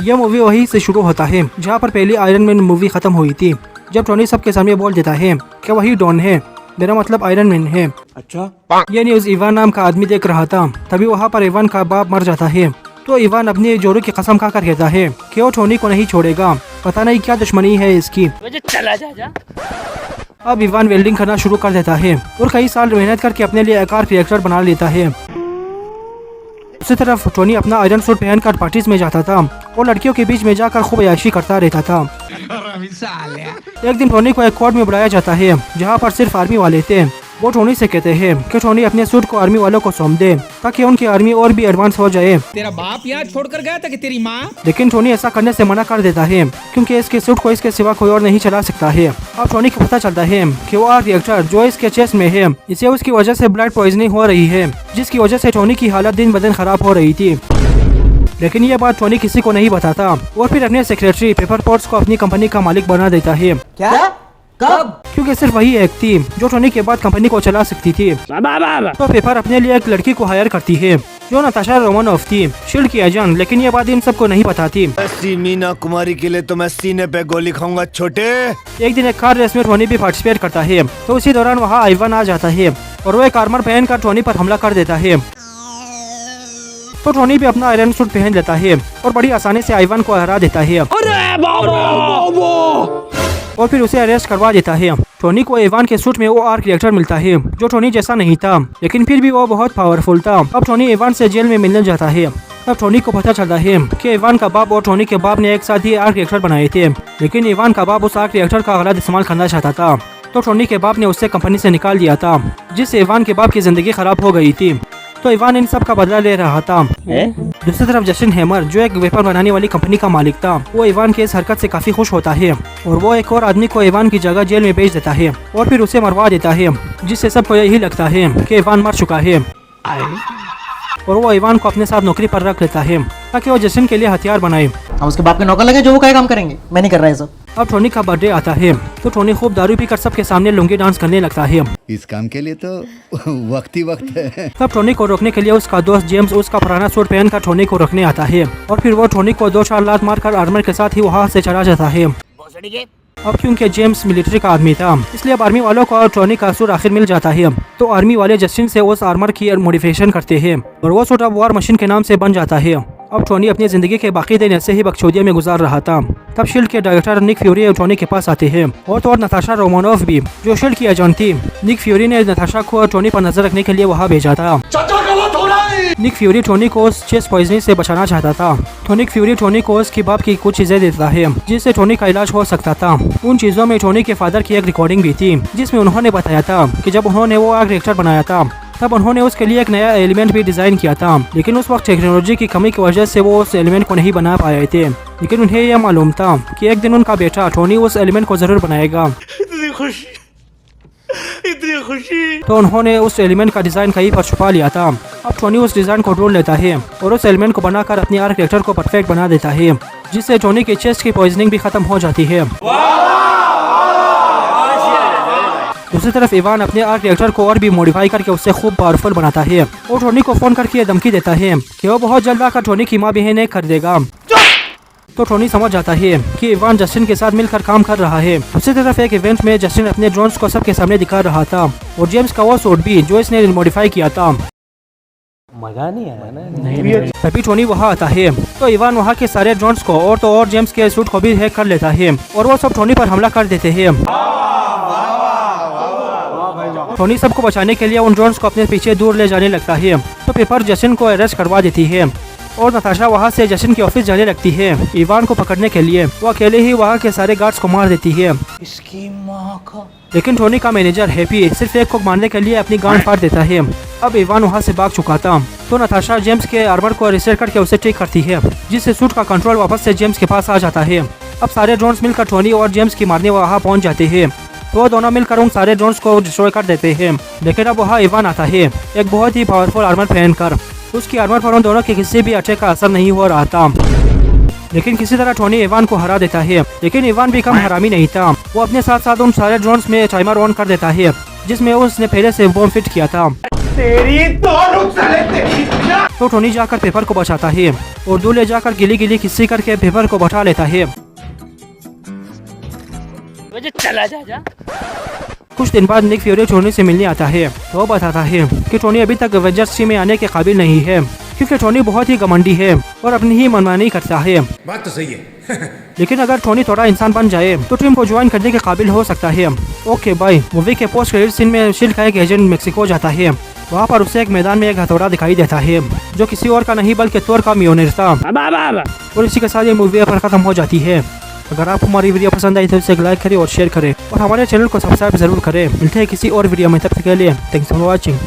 यह मूवी वहीं से शुरू होता है जहाँ पर पहली आयरन मैन मूवी खत्म हुई थी, जब टोनी सबके सामने बोल देता है कि वही डॉन है, मेरा मतलब आयरन मैन है। अच्छा। ये न्यूज़ इवान नाम का आदमी देख रहा था। तभी वहाँ पर इवान का बाप मर जाता है, तो इवान अपनी जोड़ों की कसम खाकर कहता है कि वो टोनी को नहीं छोड़ेगा, पता नहीं क्या दुश्मनी है इसकी। चला जा। अब इवान वेल्डिंग करना शुरू कर देता है और कई साल मेहनत करके अपने लिए एक कार रिएक्टर बना लेता है। दूसरी तरफ टोनी अपना आयरन सूट पहनकर पार्टीज में जाता था और लड़कियों के बीच में जाकर खूब अय्याशी करता रहता था। एक दिन टोनी को एक कोर्ट में बुलाया जाता है जहाँ पर सिर्फ आर्मी वाले थे। वो टोनी से कहते हैं कि टोनी अपने सूट को आर्मी वालों को सौंप दे ताकि उनकी आर्मी और भी एडवांस हो जाए। तेरा बाप यहाँ छोड़कर गया था कि तेरी माँ? लेकिन टोनी ऐसा करने से मना कर देता है क्योंकि इसके सूट को इसके सिवा कोई और नहीं चला सकता है। अब टोनी को पता चलता है कि वो आर्क रिएक्टर जो इसके चेस्ट में है, इसे उसकी वजह से ब्लड पॉइजनिंग हो रही है, जिसकी वजह से टोनी की हालत दिन ब दिन खराब हो रही थी। लेकिन ये बात टोनी किसी को नहीं बताता और फिर अपने सेक्रेटरी पेपर पोर्ट्स को अपनी कंपनी का मालिक बना देता है। क्या? कब? क्योंकि सिर्फ वही एक थी जो टोनी के बाद कंपनी को चला सकती थी। तो पेपर अपने लिए एक लड़की को हायर करती है जो नताशा रोमानोफ थी, शील्ड की एजेंट। लेकिन ये बात इन सबको नहीं पता थी। ऐसी मीना कुमारी के लिए तो मैं सीने पे गोली खाऊंगा छोटे। एक दिन एक कार रेस में टोनी भी पार्टिसिपेट करता है, तो उसी दौरान वहाँ आइवान आ जाता है और वो एक आर्मर पहन कर टोनी पर हमला कर देता है। तो टोनी भी अपना आयरन सूट पहन लेता है और बड़ी आसानी से आइवान को हरा देता है और फिर उसे अरेस्ट करवा देता है। टोनी को इवान के सूट में वो आर्क रिएक्टर मिलता है जो टोनी जैसा नहीं था, लेकिन फिर भी वो बहुत पावरफुल था। अब टोनी इवान से जेल में मिलने जाता है। अब टोनी को पता चलता है कि इवान का बाप और टोनी के बाप ने एक साथ ही आर्क रिएक्टर बनाए थे, लेकिन इवान का बाप उस आर्क रिएक्टर का गलत इस्तेमाल करना चाहता था। तो टोनी के बाप ने उससे कंपनी से निकाल दिया था, जिससे इवान के बाप की जिंदगी खराब हो गई थी। तो इवान इन सब का बदला ले रहा था। दूसरी तरफ जस्टिन हैमर जो एक वेपन बनाने वाली कंपनी का मालिक था, वो इवान की इस हरकत से काफी खुश होता है और वो एक और आदमी को इवान की जगह जेल में भेज देता है और फिर उसे मरवा देता है, जिससे सबको यही लगता है कि इवान मर चुका है। और वो इवान को अपने साथ नौकरी पर रख लेता है ताकि वो जस्टिन के लिए हथियार बनाए। हम उसके बाप के नौकर लगे जो वो क्या काम करेंगे, मैं नहीं कर रहा है सब। अब टोनी का बर्थडे आता है तो टोनी खूब दारू पीकर सबके सामने लुंगी डांस करने लगता है। इस काम के लिए तो वक्त ही वक्त है। तब टोनी को रोकने के लिए उसका दोस्त जेम्स उसका पुराना सूट पहनकर टोनी को रोकने आता है और फिर वो टोनी को 2-4 लात मारकर आर्मर के साथ ही वहाँ से चला जाता है। अब क्योंकि जेम्स मिलिट्री का आदमी था, इसलिए अब आर्मी वालों को टोनी का सूट आखिर मिल जाता है। तो आर्मी वाले जस्टिन से उस आर्मर की मॉडिफिकेशन करते हैं और वो सूट अब वॉर मशीन के नाम से बन जाता है। अब टोनी अपनी जिंदगी के बाकी दिन ऐसे ही बकचोदिया में गुजार रहा था। तब शील्ड के डायरेक्टर निक फ्यूरी टोनी के पास आते हैं और तो और नताशा रोमानोफ भी जो शील्ड की एजेंट थी। निक फ्यूरी ने नताशा को टोनी पर नजर रखने के लिए वहाँ भेजा था। निक फ्यूरी टोनी को उस चेस्ट पॉइजनिंग से बचाना चाहता था। तो निक फ्यूरी टोनी को उसके बाप की कुछ चीजें देता है जिससे टोनी का इलाज हो सकता था। उन चीजों में टोनी के फादर की एक रिकॉर्डिंग भी थी जिसमें उन्होंने बताया था कि जब उन्होंने वो आर्क रिएक्टर बनाया था तब उन्होंने उसके लिए एक नया एलिमेंट भी डिजाइन किया था, लेकिन उस वक्त टेक्नोलॉजी की कमी की वजह से वो उस एलिमेंट को नहीं बना पाए थे। लेकिन उन्हें यह मालूम था कि एक दिन उनका बेटा टोनी उस एलिमेंट को जरूर बनाएगा। इतनी खुशी। तो उन्होंने उस एलिमेंट का डिजाइन कहीं पर छुपा लिया था। अब टोनी उस डिजाइन को ढूंढ लेता है और उस एलिमेंट को बनाकर अपनी आर्क रिएक्टर को परफेक्ट बना देता है, जिससे टोनी की चेस्ट की पॉइजनिंग भी खत्म हो जाती है। दूसरी तरफ इवान अपने आर्क रिएक्टर को और भी मॉडिफाई करके उससे खूब पावरफुल बनाता है और टोनी को फोन करके धमकी देता है कि वो बहुत जल्द आकर टोनी की माँ बहन कर देगा। तो टोनी समझ जाता है कि इवान जस्टिन के साथ मिलकर काम कर रहा है। दूसरी तरफ एक इवेंट में जस्टिन अपने ड्रोन्स को सबके सामने दिखा रहा था और जेम्स का वो सूट भी जो इसने मॉडिफाई किया था। मजा नहीं आया ना? तभी टोनी वहाँ आता है तो इवान वहाँ के सारे ड्रोन्स को और तो और जेम्स के सूट को भी हैक कर लेता है और वो सब टोनी पर हमला कर देते हैं। टोनी सबको बचाने के लिए उन ड्रोन्स को अपने पीछे दूर ले जाने लगता है। तो पेपर जस्टिन को अरेस्ट करवा देती है और नताशा वहाँ से जस्टिन के ऑफिस जाने लगती है इवान को पकड़ने के लिए। वो अकेले ही वहाँ के सारे गार्ड्स को मार देती है। इसकी माँ का। लेकिन टोनी का मैनेजर हैप्पी सिर्फ एक को मारने के लिए अपनी गांड फाड़ देता है। अब इवान वहाँ से भाग चुका था तो नताशा जेम्स के आर्मर को रिसेट करके उसे ठीक करती है, जिससे सूट का कंट्रोल वापस से जेम्स के पास आ जाता है। अब सारे ड्रोन्स मिलकर टोनी और जेम्स की मारने वहाँ पहुँच जाते हैं। वो दोनों मिलकर उन सारे ड्रोन्स को डिस्ट्रॉय कर देते हैं। लेकिन अब वहाँ इवान आता है एक बहुत ही पावरफुल आर्मर पहनकर। उसकी आर्मर पर उन दोनों के किसी भी अटैक का असर नहीं हो रहा था, लेकिन किसी तरह टोनी इवान को हरा देता है। लेकिन इवान भी कम हरामी नहीं था। वो अपने साथ साथ उन सारे ड्रोन्स में टाइमर ऑन कर देता है जिसमें उसने पहले से बॉम्ब फिट किया था। तो टोनी जाकर पेपर को बचाता है और दूल्हे जाकर गिली गिली किस्सी करके पेपर को बैठा लेता है। कुछ दिन बाद निक फ्यूरी टोनी से मिलने आता है तो बताता है कि टोनी अभी तक एवेंजर्स टीम में आने के काबिल नहीं है, क्योंकि टोनी बहुत ही घमंडी है और अपनी ही मनमानी करता है। बात तो सही है। लेकिन अगर टोनी थोड़ा इंसान बन जाए तो टीम को ज्वाइन करने के काबिल हो सकता है। Okay bye. मूवी के पोस्ट क्रेडिट सीन में शील्ड का एक एजेंट मेक्सिको जाता है। वहाँ पर उसे एक मैदान में एक हथौड़ा दिखाई देता है जो किसी और का नहीं बल्कि थोर का म्योनेर था। और इसी के साथ ये मूवी पर खत्म हो जाती है। अगर आपको हमारी वीडियो पसंद आई तो इसे लाइक करें और शेयर करें और हमारे चैनल को सब्सक्राइब जरूर करें। मिलते हैं किसी और वीडियो में, तब तक के लिए थैंक्स फॉर वॉचिंग।